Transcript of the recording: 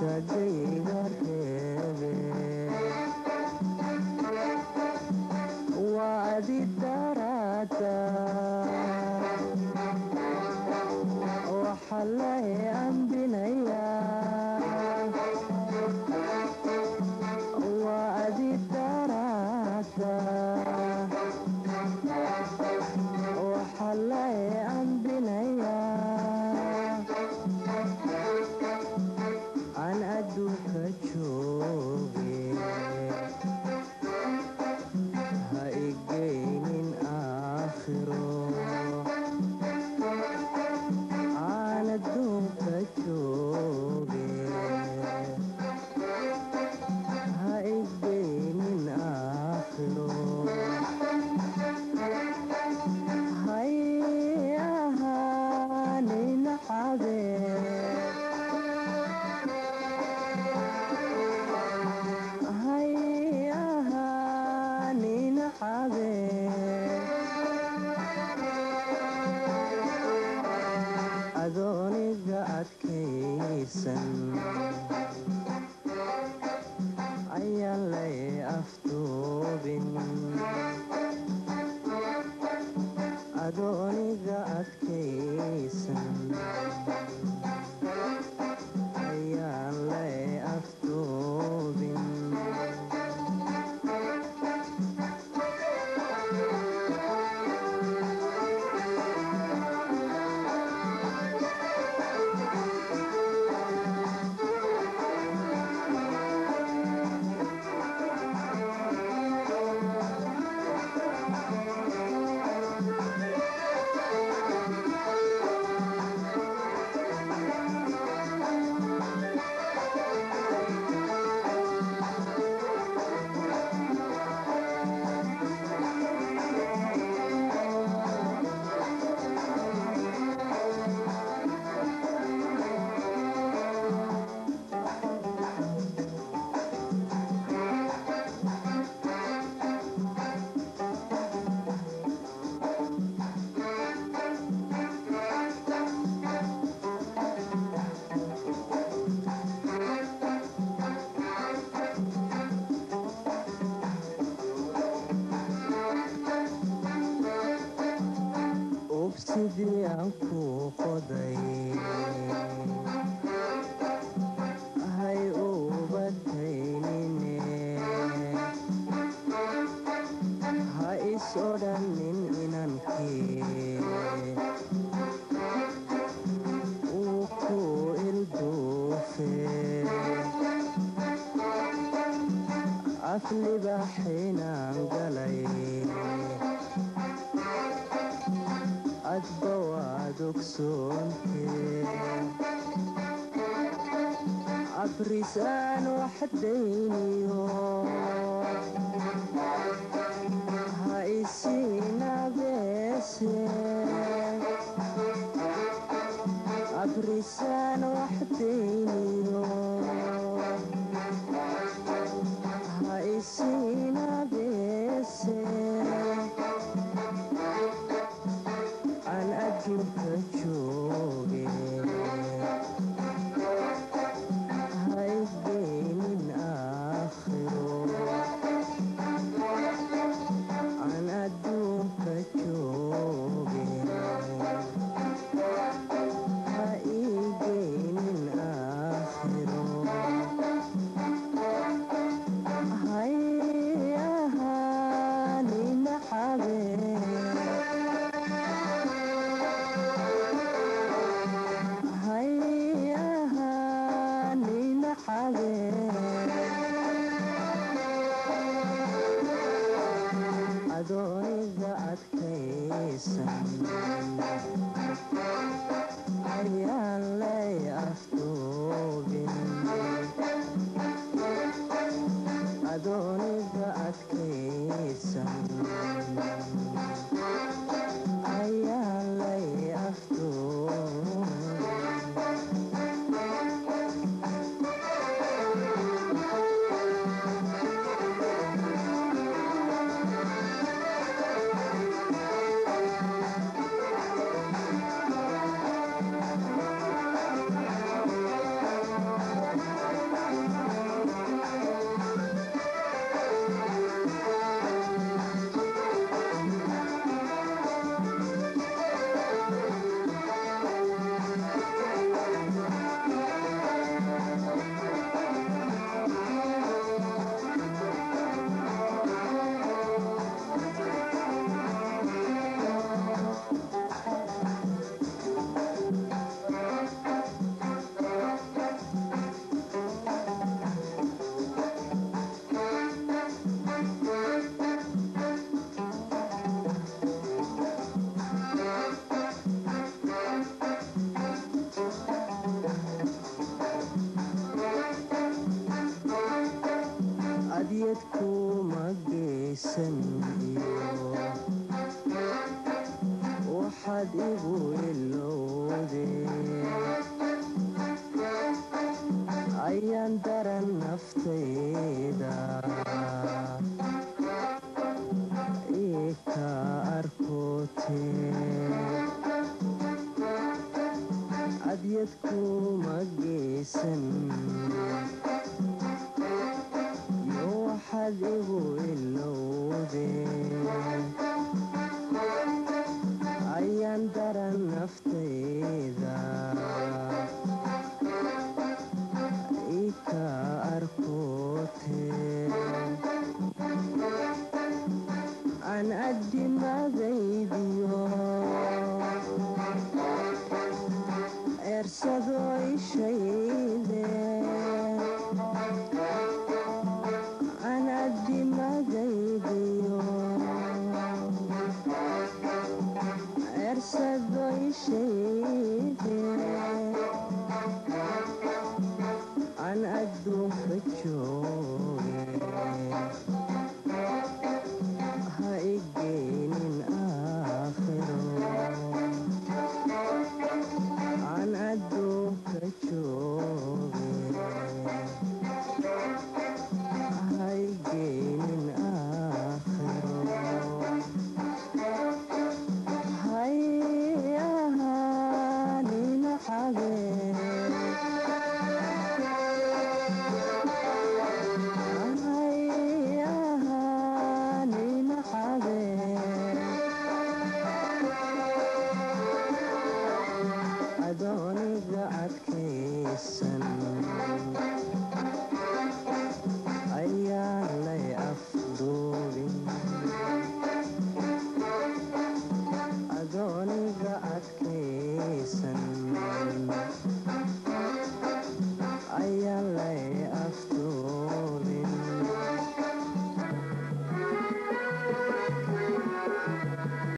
asagayga reebe waadi darada waxalay ambinaya waadi darada waxalay ambinaya aan adduunka jooge ha igeynin aakhiro aan adduunka jooge ha igeynin aakhiro hay ahaanin xadeer adooniga adkaysan ayaan lay afduubin adooniga adkaysan ayaan lay afduubin sidii aan ku qoday hay ubadkaynine ha is odhanin inankii uu ku ilduufe aflibaxinaan galay adba waad ogsoonte abrisaan waxdayniyo ha isinabeese abrisaan waxdayniyo ha isinabeese aan adduunka jooge ha igeynin aakhiro aan adduunka jooge ha igeynin aakhiro hay ahaanin xabeer adooniga adkaysan ayaan lay afduubin adooniga adkaysan ayaan lay afduubin adyadkuma geysan iyo waxaad igu ilowde ayaan daran naftayda ii ka arkoote adyadkuma geysan